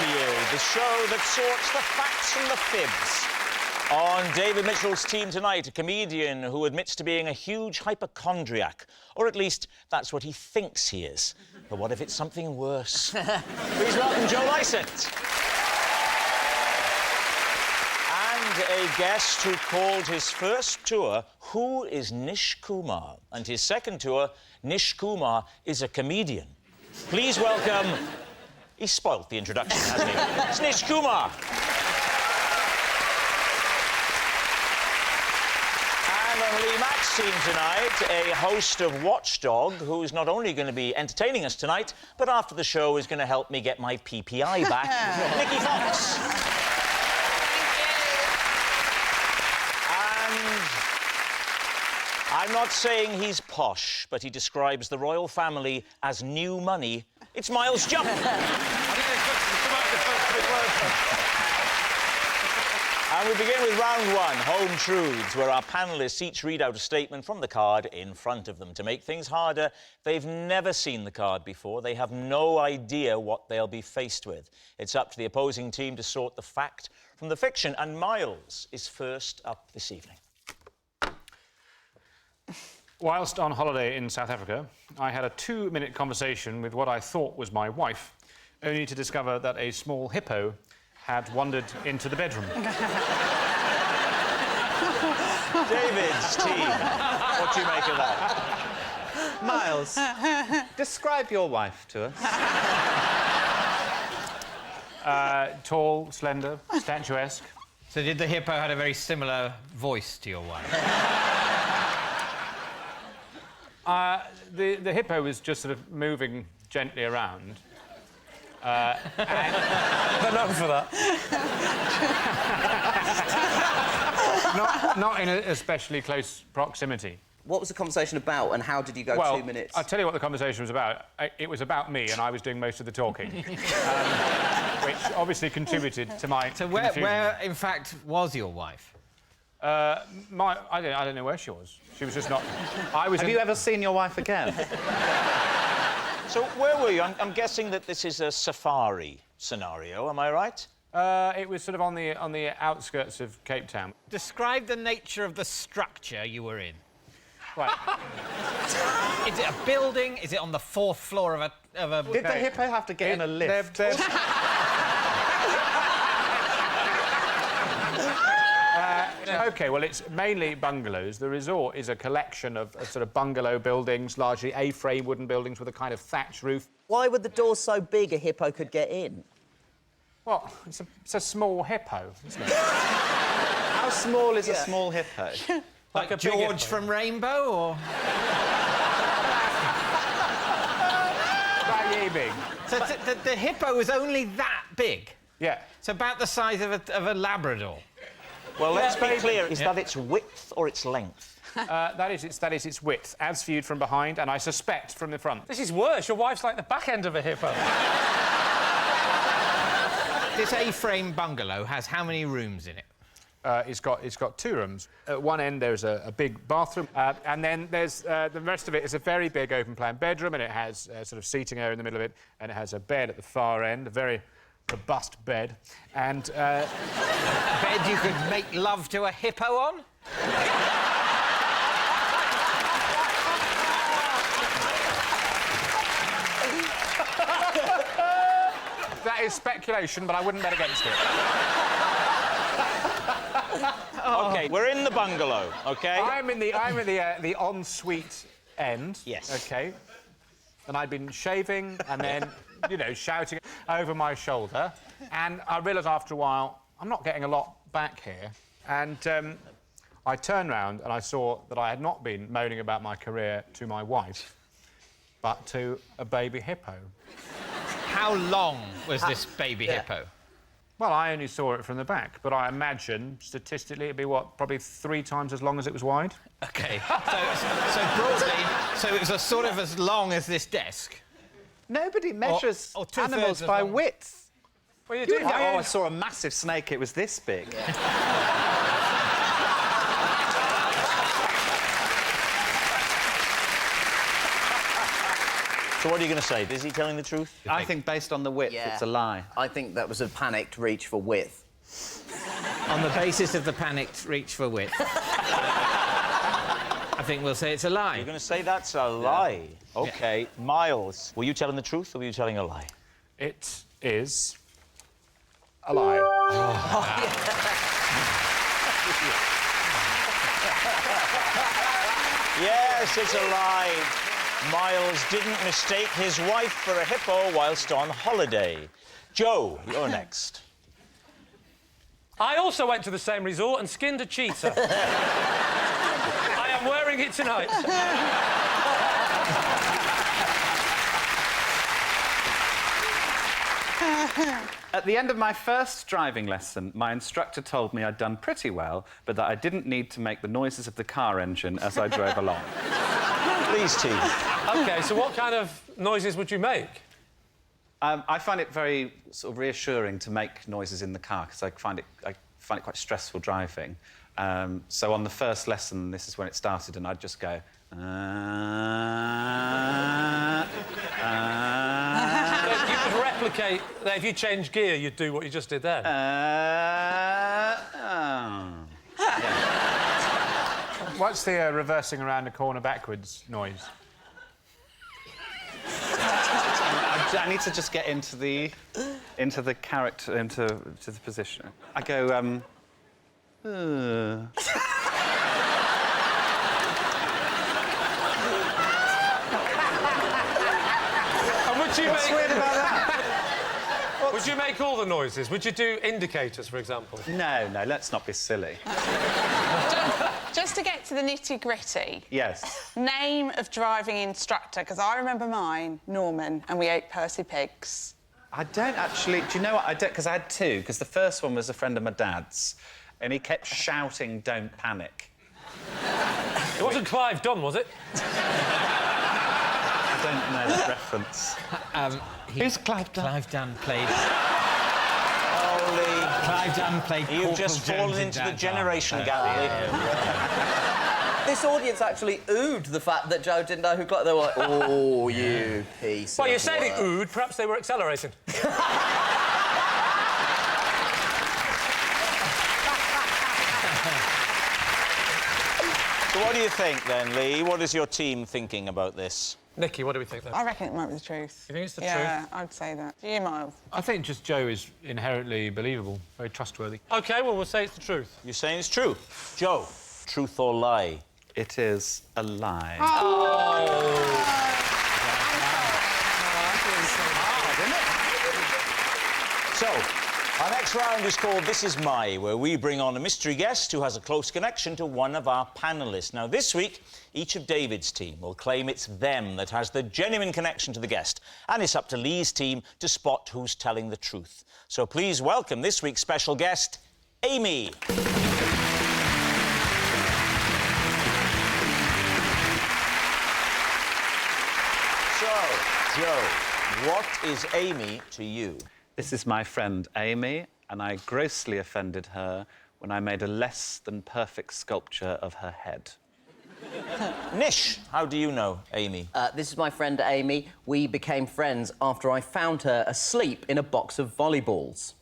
to you, the show that sorts the facts from the fibs. On David Mitchell's team tonight, a comedian who admits to being a huge hypochondriac, or at least that's what he thinks he is. But what if it's something worse? Please welcome Joe Lycett. And a guest who called his first tour, "Who is Nish Kumar?" And his second tour, "Nish Kumar is a comedian." Please welcome... He spoilt the introduction, hasn't he? It's Nish Kumar. And on Lee Mack's team tonight, a host of Watchdog who's not only going to be entertaining us tonight, but after the show is going to help me get my PPI back, Nikki Fox. And I'm not saying he's posh, but he describes the royal family as new money. It's Miles Jupp. And we begin with round one, Home Truths, where our panellists each read out a statement from the card in front of them. To make things harder, they've never seen the card before. They have no idea what they'll be faced with. It's up to the opposing team to sort the fact from the fiction, and Miles is first up this evening. Whilst on holiday in South Africa, I had a 2-minute conversation with what I thought was my wife, only to discover that a small hippo had wandered into the bedroom. David's team, what do you make of that? Miles, describe your wife to us. Tall, slender, statuesque. So did the hippo have a very similar voice to your wife? The hippo was just sort of moving gently around. But not for that. not in an especially close proximity. What was the conversation about, and how did you go 2 minutes? I'll tell you what the conversation was about. It was about me, and I was doing most of the talking, which obviously contributed to my confusion. Where, in fact, was your wife? I don't know where she was. She was just not... Have you ever seen your wife again? So, where were you? I'm guessing that this is a safari scenario, am I right? It was sort of on the outskirts of Cape Town. Describe the nature of the structure you were in. Right. Is it a building? Is it on the 4th floor of a... Did the hippo have to get in a lift? OK, well, it's mainly bungalows. The resort is a collection of sort of bungalow buildings, largely A-frame wooden buildings with a kind of thatched roof. Why were the doors so big a hippo could get in? Well, it's a small hippo, isn't it? How small is a small hippo? Like a George from Rainbow, or...? About yay big. So the hippo was only that big? Yeah. It's about the size of a Labrador. Well, let's be clear. Is that its width or its length? That is its width, as viewed from behind, and I suspect from the front. This is worse. Your wife's like the back end of a hippo. This A-frame bungalow has how many rooms in it? It's got 2 rooms. At one end, there's a big bathroom, and then there's the rest of it is a very big open-plan bedroom, and it has a sort of seating area in the middle of it, and it has a bed at the far end, a very robust bed, and... A bed you could make love to a hippo on? That is speculation, but I wouldn't bet against it. OK, we're in the bungalow, OK? I'm in the ensuite end. Yes. OK. And I'd been shaving and then, you know, shouting over my shoulder. And I realised after a while, I'm not getting a lot back here. And I turned round and I saw that I had not been moaning about my career to my wife, but to a baby hippo. How long was this baby hippo? Well, I only saw it from the back, but I imagine, statistically, it'd be, what, probably 3 times as long as it was wide? OK. So broadly, so it was a sort of as long as this desk? Nobody measures or animals by width. Well, you do. Oh, I saw a massive snake. It was this big. So what are you going to say? Is he telling the truth? I think based on the width, Yeah. it's a lie. I think that was a panicked reach for width. On the basis of the panicked reach for width. I think we'll say it's a lie. You're going to say that's a lie. OK. Miles, were you telling the truth or were you telling a lie? It is a lie. Yes, it's a lie. Miles didn't mistake his wife for a hippo whilst on holiday. Joe, you're next. I also went to the same resort and skinned a cheetah. I am wearing it tonight. At the end of my first driving lesson, my instructor told me I'd done pretty well, but that I didn't need to make the noises of the car engine as I drove along. Please, team. OK, so what kind of noises would you make? I find it very sort of reassuring to make noises in the car because I find it quite stressful driving. So on the first lesson, this is when it started, and I'd just go. So you could replicate that if you change gear, you'd do what you just did there. What's the reversing around a corner backwards noise? I need to just get into the character, into the position. I go, And would you What's weird about that? Would you make all the noises? Would you do indicators, for example? No, let's not be silly. Just to get to the nitty-gritty. Yes. Name of driving instructor, because I remember mine, Norman, and we ate Percy pigs. I don't actually... Do you know what? I don't... Because I had two, because the first one was a friend of my dad's, and he kept shouting, "Don't panic." It wasn't Clive Dunn, was it? I don't know that reference. Who's Clive Dunn? Clive Dunn played... Holy... Clive Dunn played You've Corporal just Jones fallen in into the Dad's generation Army. gap, Lee. This audience actually oohed the fact that Joe didn't know who Clive... They were like, oh, you piece Well, of you say they work. oohed, perhaps they were accelerating. So what do you think, then, Lee? What is your team thinking about this? Nikki, what do we think then? I reckon it might be the truth. You think it's the Yeah, I'd say that. Do you, Miles? I think just Joe is inherently believable, very trustworthy. OK, well, we'll say it's the truth. You're saying it's true. Joe, truth or lie? It is a lie. So, our next round is called This Is My, where we bring on a mystery guest who has a close connection to one of our panellists. Now, this week, each of David's team will claim it's them that has the genuine connection to the guest, and it's up to Lee's team to spot who's telling the truth. So please welcome this week's special guest, Amy. So, Joe, what is Amy to you? This is my friend Amy, and I grossly offended her when I made a less than perfect sculpture of her head. Nish, how do you know Amy? This is my friend Amy. We became friends after I found her asleep in a box of volleyballs.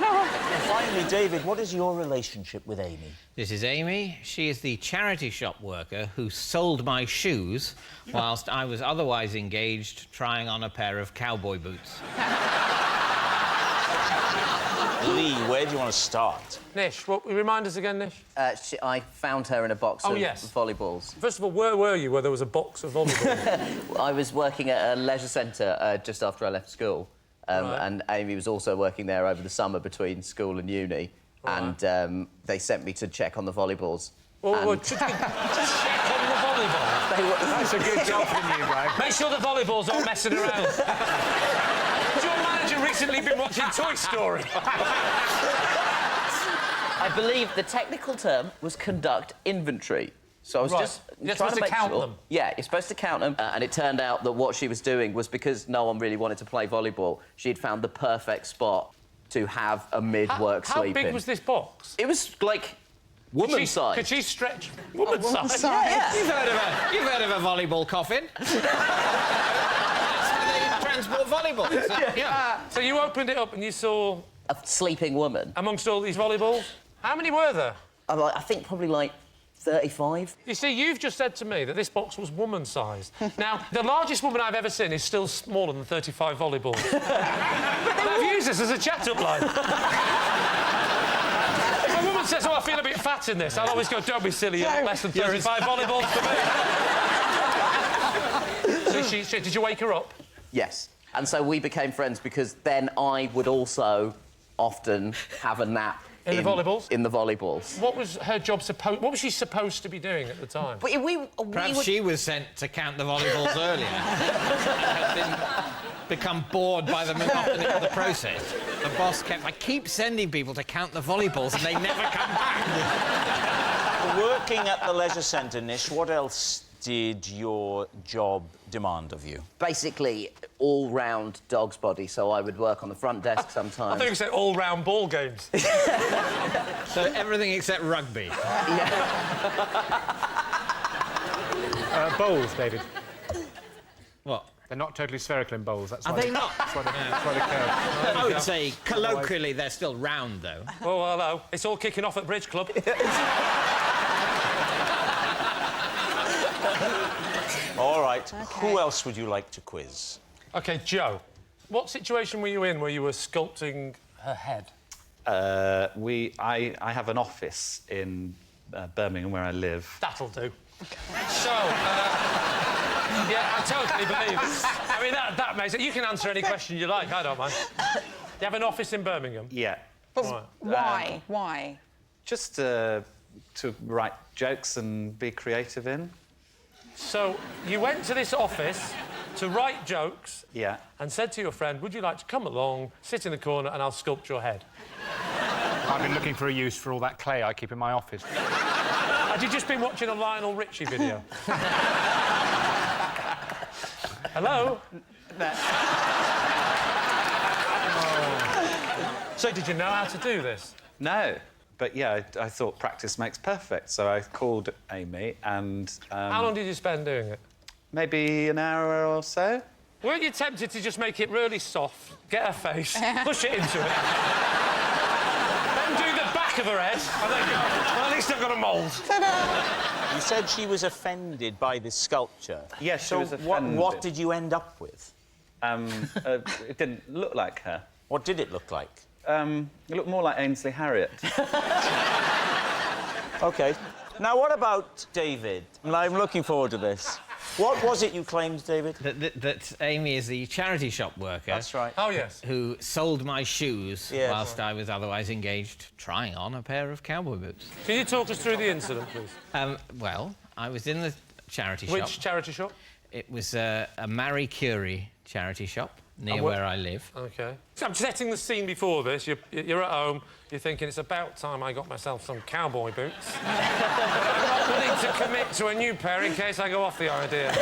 And finally, David, what is your relationship with Amy? This is Amy. She is the charity shop worker who sold my shoes whilst I was otherwise engaged trying on a pair of cowboy boots. Lee, where do you want to start? Nish, remind us again, Nish. I found her in a box of volleyballs. First of all, where were you where there was a box of volleyballs? I was working at a leisure centre just after I left school. Right. And Amy was also working there over the summer between school and uni. Right. And they sent me to check on the volleyballs. Well, And- just check on the volleyball. That's a good job from you, bro. Make sure the volleyballs aren't messing around. Has your manager recently been watching Toy Story? I believe the technical term was conduct inventory. So I was Right. just You're trying supposed to to make count sure. them. Yeah, you're supposed to count them. And it turned out that what she was doing was because no one really wanted to play volleyball, she'd found the perfect spot to have a mid-work How sleep big in. was this box? It was like woman's size. Could she stretch woman's size? Yeah. You've heard of a volleyball coffin? more volleyballs. Yeah. So you opened it up and you saw... A sleeping woman. Amongst all these volleyballs? How many were there? I think probably, like, 35. You see, you've just said to me that this box was woman-sized. Now, the largest woman I've ever seen is still smaller than 35 volleyballs. I've used this as a chat-up line. If a woman says, oh, I feel a bit fat in this, I'll always go, don't be silly, you're less than 35 volleyballs for me. So did you wake her up? Yes. And so we became friends because then I would also often have a nap in the volleyballs? In the volleyballs. What was her job supposed... What was she supposed to be doing at the time? Perhaps she was sent to count the volleyballs earlier. Become bored by the monotony of the process. The boss kept... I keep sending people to count the volleyballs and they never come back. Working at the leisure centre, Nish, what else did your job demand of you? Basically, all-round dog's body, so I would work on the front desk sometimes. I thought you said all-round ball games. So everything except rugby. Bowls, David. What? They're not totally spherical in bowls. That's Are why they not? That's why they curve. I would say, colloquially, they're still round, though. Oh, hello. It's all kicking off at Bridge Club. All right. Who else would you like to quiz? OK, Joe, what situation were you in where you were sculpting her head? I have an office in Birmingham where I live. That'll do. So, yeah, I totally believe it. I mean, that makes it... You can answer any question you like, I don't mind. You have an office in Birmingham? Yeah. But why? Why? Just to write jokes and be creative in. So, you went to this office to write jokes... Yeah. ...and said to your friend, would you like to come along, sit in the corner, and I'll sculpt your head? I've been looking for a use for all that clay I keep in my office. Had you just been watching a Lionel Richie video? Hello? So, did you know how to do this? No. But, yeah, I thought practice makes perfect, so I called Amy and... How long did you spend doing it? Maybe an hour or so. Weren't you tempted to just make it really soft, get her face, push it into it, then do the back of her head, and then go, well, at least I've got a mould. You said she was offended by this sculpture. Yes, she was offended. What did you end up with? It didn't look like her. What did it look like? It looked more like Ainsley Harriott. OK. Now, what about David? I'm looking forward to this. What was it you claimed, David? That Amy is the charity shop worker... That's right. Oh, yes. ...who sold my shoes Yes. whilst I was otherwise engaged trying on a pair of cowboy boots. Can you talk us through the incident, please? Well, I was in the charity shop. Which charity shop? It was a Marie Curie charity shop near where I live. OK. So I'm setting the scene before this. You're at home, you're thinking, it's about time I got myself some cowboy boots. I'm not willing to commit to a new pair in case I go off the idea.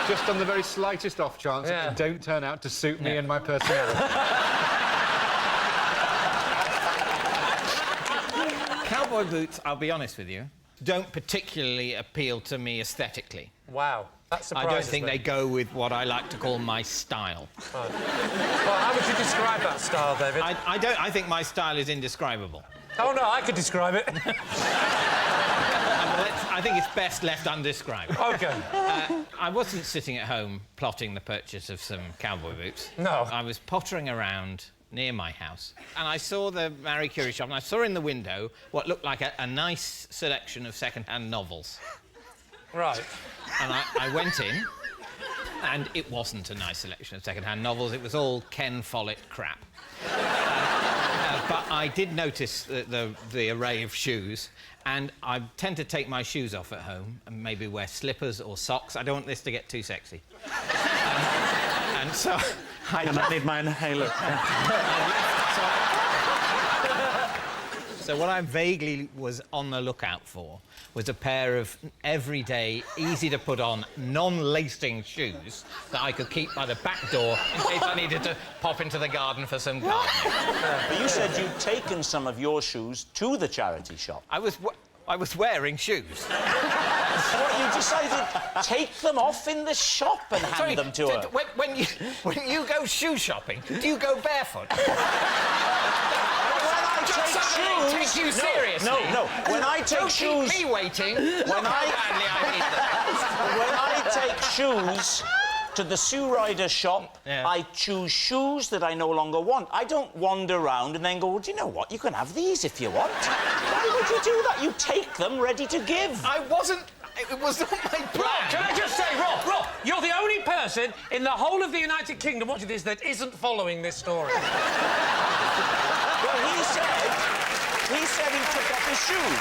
Just on the very slightest off chance that they don't turn out to suit me and my personality. Cowboy boots, I'll be honest with you, don't particularly appeal to me aesthetically. Wow. That surprises I don't think me. they go with what I like to call my style. Right. Well, how would you describe that style, David? I think my style is indescribable. Oh, no, I could describe it. I think it's best left undescribed. OK. I wasn't sitting at home plotting the purchase of some cowboy boots. No. I was pottering around near my house, and I saw the Marie Curie shop, and I saw in the window what looked like a nice selection of second-hand novels. Right. And I went in, and it wasn't a nice selection of second-hand novels. It was all Ken Follett crap. But I did notice the array of shoes, and I tend to take my shoes off at home and maybe wear slippers or socks. I don't want this to get too sexy. And so... I need my inhaler. So what I vaguely was on the lookout for was a pair of everyday, easy-to-put-on, non-lacing shoes that I could keep by the back door in case I needed to pop into the garden for some gardening. But you said you'd taken some of your shoes to the charity shop. I was wearing shoes. What, you decided to take them off in the shop and hand them to her? When you go shoe shopping, do you go barefoot? Take you seriously. No. When I take Don't shoes, keep me waiting. when I take shoes to the shoe rider shop, I choose shoes that I no longer want. I don't wander around and then go, well, do you know what? You can have these if you want. Why would you do that? You take them ready to give. I wasn't. It was not my plan. Can I just say, Rob, you're the only person in the whole of the United Kingdom watching this that isn't following this story. Well, he said he took off his shoes.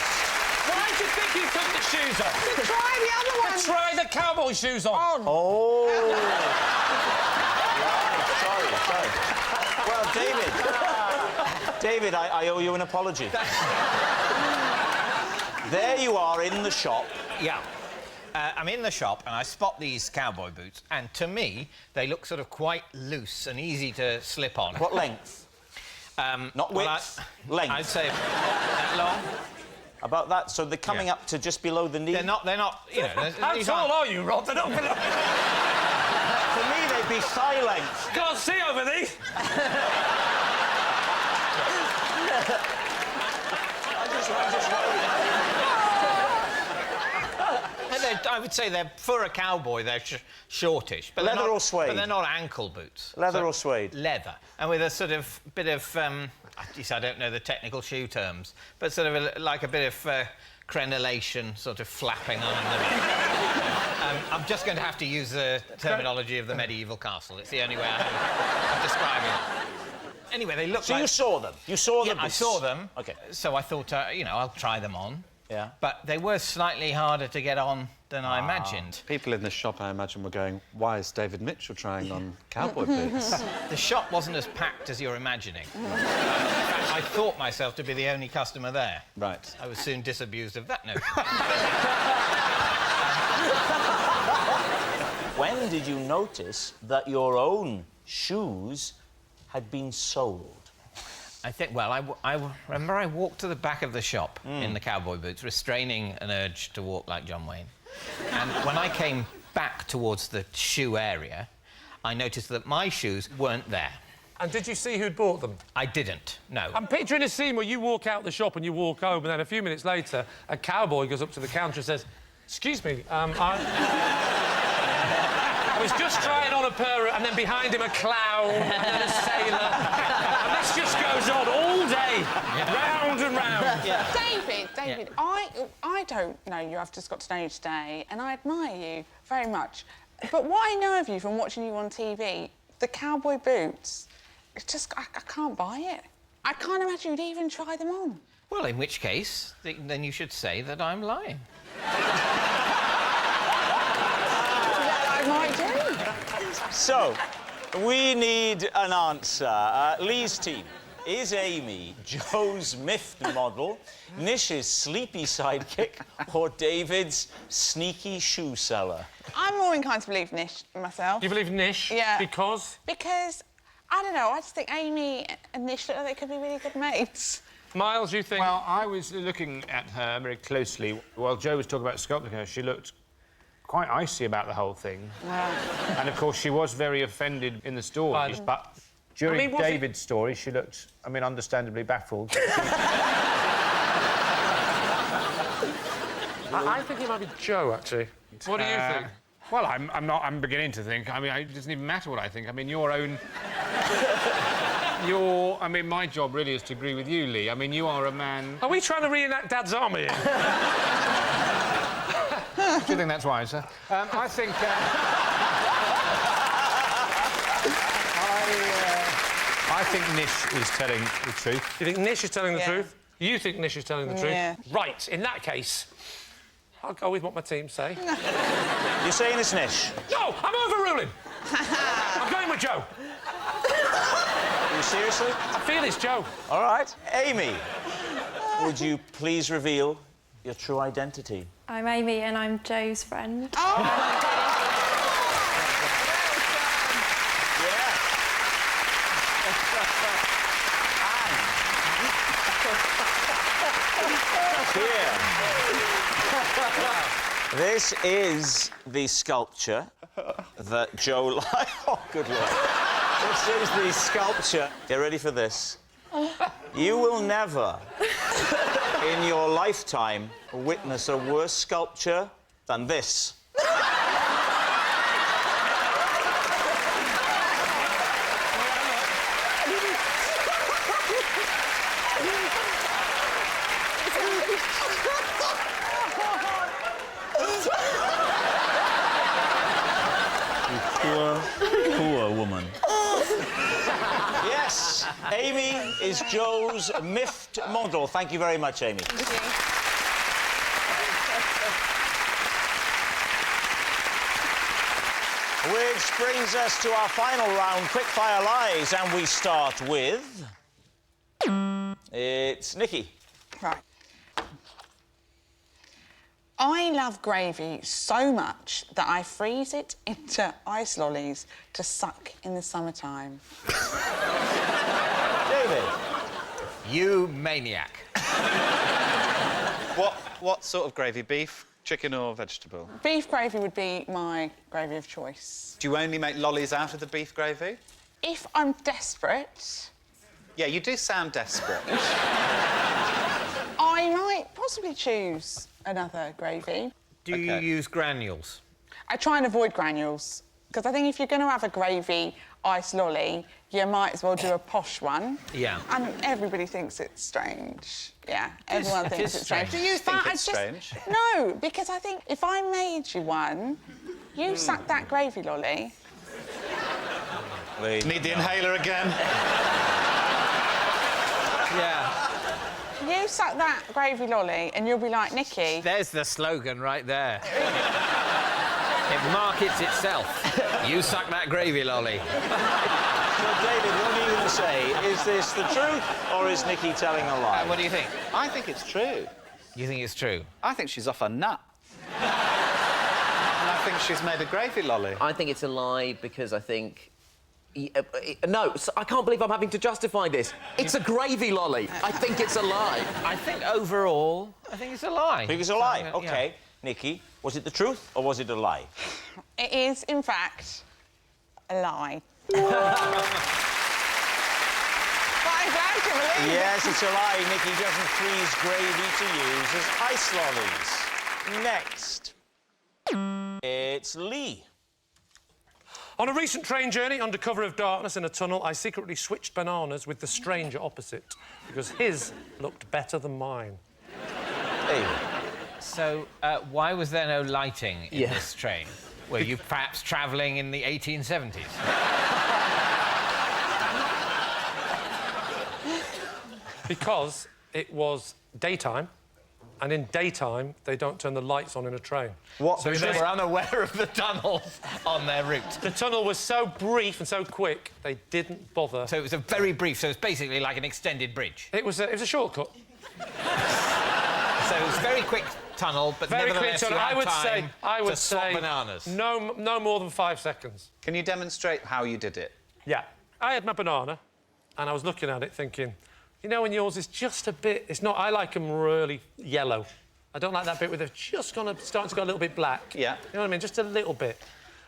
Why do you think he took the shoes off? To try the other one. To try the cowboy shoes on. Oh. Right, sorry. Well, David, I owe you an apology. There you are in the shop. Yeah. I'm in the shop and I spot these cowboy boots, and to me, they look sort of quite loose and easy to slip on. What length? Not width, length. I'd say that long. About that, so they're coming up to just below the knee? They're not, you know... How tall are you, Rob? They're not below... For me, they'd be thigh length. Can't see over these. I would say they're, for a cowboy, they're shortish. But Leather or suede? But they're not ankle boots. Leather or suede? Leather. And with a sort of bit of... I don't know the technical shoe terms, but sort of like a bit of crenellation sort of flapping on them. I'm just going to have to use the terminology of the medieval castle. It's the only way I have of describing it. Anyway, they look so like... you saw them? You saw them? Yeah, I saw them. OK. So I thought, you know, I'll try them on. Yeah. But they were slightly harder to get on than I imagined. People in the shop, I imagine, were going, why is David Mitchell trying on cowboy boots? The shop wasn't as packed as you're imagining. I thought myself to be the only customer there. Right. I was soon disabused of that notion. When did you notice that your own shoes had been sold? I think, well, I remember I walked to the back of the shop in the cowboy boots, restraining an urge to walk like John Wayne. And when I came back towards the shoe area, I noticed that my shoes weren't there. And did you see who'd bought them? I didn't, no. I'm picturing a scene where you walk out the shop and you walk home, and then a few minutes later, a cowboy goes up to the counter and says, "Excuse me, I was just trying on a pair of..." And then behind him a clown, and then a sailor. And this just goes on all day, round and round. Yeah. David, I don't know you. I've just got to know you today, and I admire you very much. But what I know of you from watching you on TV, the cowboy boots, it's just... I can't buy it. I can't imagine you'd even try them on. Well, in which case, then you should say that I'm lying. I might do. So, we need an answer. Lee's team. Is Amy Joe's miffed model, Nish's sleepy sidekick, or David's sneaky shoe seller? I'm more inclined to believe Nish myself. You believe Nish? Yeah. Because? Because, I don't know, I just think Amy and Nish look like they could be really good mates. Miles, you think? Well, I was looking at her very closely. While Joe was talking about sculpting her, she looked quite icy about the whole thing. Wow. And, of course, she was very offended in the stories, but during David's story, she looked, I mean, understandably baffled. I think it might be Joe, actually. What do you think? Well, I'm beginning to think. I mean, it doesn't even matter what I think. I mean, your own... I mean, my job really is to agree with you, Lee. I mean, you are a man... Are we trying to reenact Dad's Army here? Do you think that's wise, sir? I think... I think Nish is telling the truth. You think Nish is telling the truth? You think Nish is telling the truth? Yeah. Right, in that case, I'll go with what my team say. You're saying it's Nish? No, I'm overruling. I'm going with Joe. You seriously? I feel it's Joe. All right. Amy, would you please reveal your true identity? I'm Amy and I'm Joe's friend. This is the sculpture that Joe Lycett... Oh, good Lord. This is the sculpture. Get ready for this. You will never, in your lifetime, witness a worse sculpture than this. Poor woman. Yes, Amy is Joe's miffed model. Thank you very much, Amy. Thank you. Which brings us to our final round, Quickfire Lies, and we start with... It's Nikki. Right. I love gravy so much that I freeze it into ice lollies to suck in the summertime. David. You maniac. What sort of gravy? Beef, chicken or vegetable? Beef gravy would be my gravy of choice. Do you only make lollies out of the beef gravy? If I'm desperate, Yeah, you do sound desperate. I might possibly choose another gravy. Do you use granules? I try and avoid granules, because I think if you're going to have a gravy ice lolly, you might as well do a posh one. Yeah. And everybody thinks it's strange. Yeah, everyone thinks it's strange. Do you think But it's strange? No, because I think if I made you one, you suck that gravy lolly. Need the inhaler again? Yeah. You suck that gravy lolly and you'll be like, Nikki... There's the slogan right there. It markets itself. You suck that gravy lolly. So, David, what are you going to say? Is this the truth, or is Nikki telling a lie? What do you think? I think it's true. You think it's true? I think she's off her nut. And I think she's made a gravy lolly. I think it's a lie because I think... No, I can't believe I'm having to justify this. It's a gravy lolly. I think it's a lie. I think overall, I think it's a lie. I think it's a lie. Yeah. OK. Nikki, was it the truth, or was it a lie? It is, in fact, a lie. But I'm glad to believe it. Yes, it's a lie. Nikki doesn't freeze gravy to use as ice lollies. Next. It's Lee. On a recent train journey under cover of darkness in a tunnel, I secretly switched bananas with the stranger opposite because his looked better than mine. David. So, why was there no lighting in this train? Were you perhaps travelling in the 1870s? Because it was daytime, and in daytime, they don't turn the lights on in a train. What? So they were unaware of the tunnels on their route. The tunnel was so brief and so quick, they didn't bother. So it was a very brief, so it's basically like an extended bridge. It was a shortcut. So it was a very quick tunnel, but Very quick nevertheless tunnel. you had I would to swap say bananas. No more than 5 seconds. Can you demonstrate how you did it? Yeah. I had my banana, and I was looking at it thinking, you know, when yours is just a bit... It's not... I like them really yellow. I don't like that bit where they're just starting to go a little bit black. Yeah. You know what I mean? Just a little bit.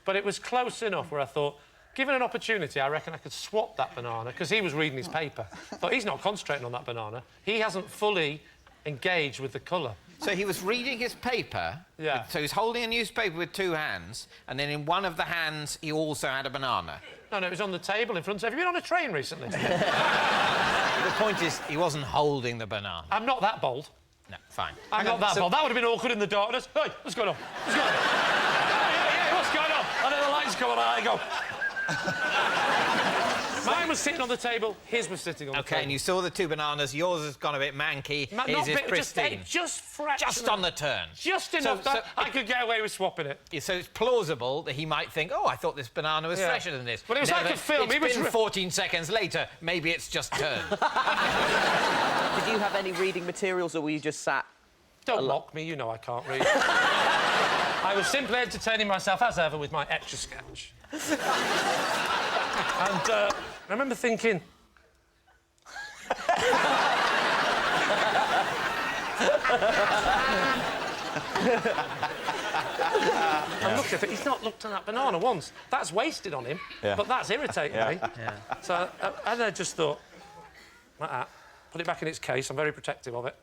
But it was close enough where I thought, given an opportunity, I reckon I could swap that banana, because he was reading his paper. But he's not concentrating on that banana. He hasn't fully engaged with the colour. So he was reading his paper. Yeah. So he's holding a newspaper with two hands, and then in one of the hands he also had a banana. No, it was on the table in front of... Have you been on a train recently? The point is, he wasn't holding the banana. I'm not that bold. No, fine. I'm not that bold. That would have been awkward in the darkness. Hey, what's going on? What's going on? Yeah, what's going on? And then the lights come on and I go... Mine was sitting on the table, his was sitting on the table. OK, and you saw the two bananas. Yours has gone a bit manky, his is pristine. Just fractional. Just on the turn. Just enough that I could get away with swapping it. Yeah, so it's plausible that he might think, oh, I thought this banana was fresher than this. But it was like a film. It's been 14 seconds later. Maybe it's just turned. Did you have any reading materials, or were you just sat... Don't mock me, you know I can't read. I was simply entertaining myself, as ever, with my Etch-a-Sketch. And I remember thinking... I'm looking at it. He's not looked at that banana once. That's wasted on him, but that's irritating me. So and I just thought, like that, put it back in its case. I'm very protective of it.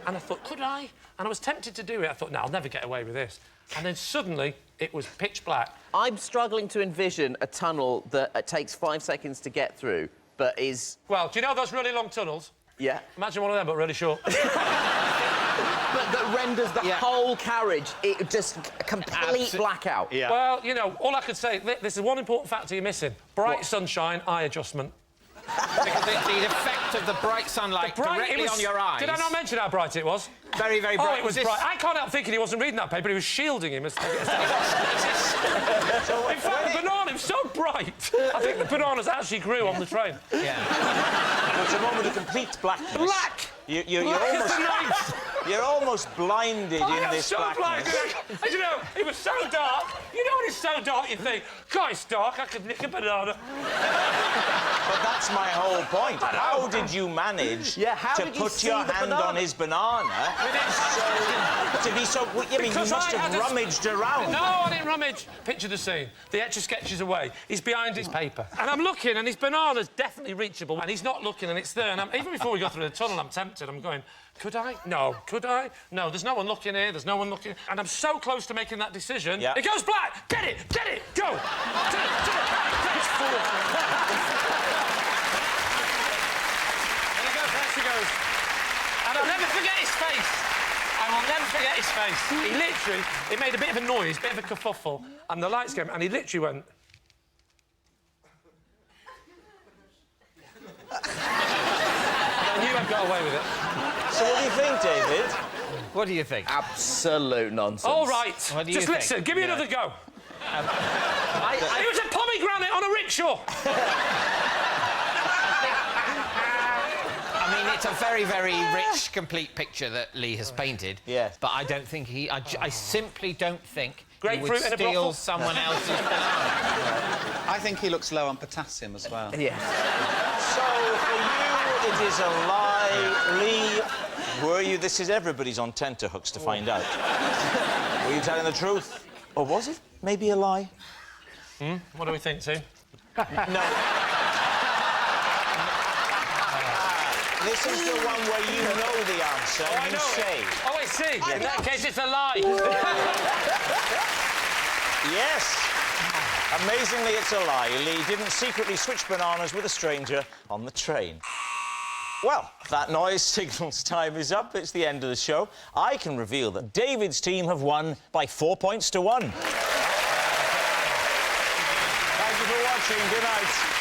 And I thought, could I? And I was tempted to do it. I thought, no, I'll never get away with this. And then suddenly, it was pitch black. I'm struggling to envision a tunnel that takes 5 seconds to get through, but is... Well, do you know those really long tunnels? Yeah. Imagine one of them, but really short. But that renders the whole carriage, it just a complete blackout. Yeah. Well, you know, all I could say, this is one important factor you're missing. Bright sunshine, eye adjustment. Because the effect of the bright sunlight directly on your eyes... Did I not mention how bright it was? Very, very bright. Oh, it was bright. I can't help thinking he wasn't reading that paper. He was shielding him. In fact, the banana was so bright. I think the bananas actually grew on the train. Yeah. It's a moment of complete blackness. Black! You're almost blinded in this so blackness. And you know, it was so dark. You know when it's so dark, you think, God, it's dark, I could nick a banana. But that's my whole point. How did you manage to put your hand on his banana to be so... I mean, you must have rummaged around. No, I didn't rummage. Picture the scene. The Etch-a-Sketch is away. He's behind his paper. And I'm looking, and his banana's definitely reachable, and he's not looking, and it's there. And even before we go through the tunnel, I'm tempted. I'm going, could I? No. Could I? No, there's no one looking here. There's no one looking. And I'm so close to making that decision. It goes black. Get it. Get it. Go. It's full. There she goes. And I'll never forget his face. I will never forget his face. He literally, it made a bit of a noise, a bit of a kerfuffle, and the lights came, and he literally went... I knew I'd got away with it. So what do you think, David? What do you think? Absolute nonsense. All right. What do you Just think? listen. Give me another go. I It was a pomegranate on a rickshaw. I mean, it's a very, very rich, complete picture that Lee has painted. Yes. But I don't think he... I simply don't think he would Grapefruit in a steal brothel? someone else's banana. I think he looks low on potassium as well. Yeah. So, for you, it is a lie. Lee, were you? This is everybody's on tenterhooks to find out. Were you telling the truth? Or was it maybe a lie? What do we think, Tim? No. This is the one where you know the answer and you say. Oh, I see. In that case, it's a lie. Yes. Amazingly, it's a lie. Lee didn't secretly switch bananas with a stranger on the train. Well, that noise signals time is up. It's the end of the show. I can reveal that David's team have won by 4 points to 1. Thank you for watching. Good night.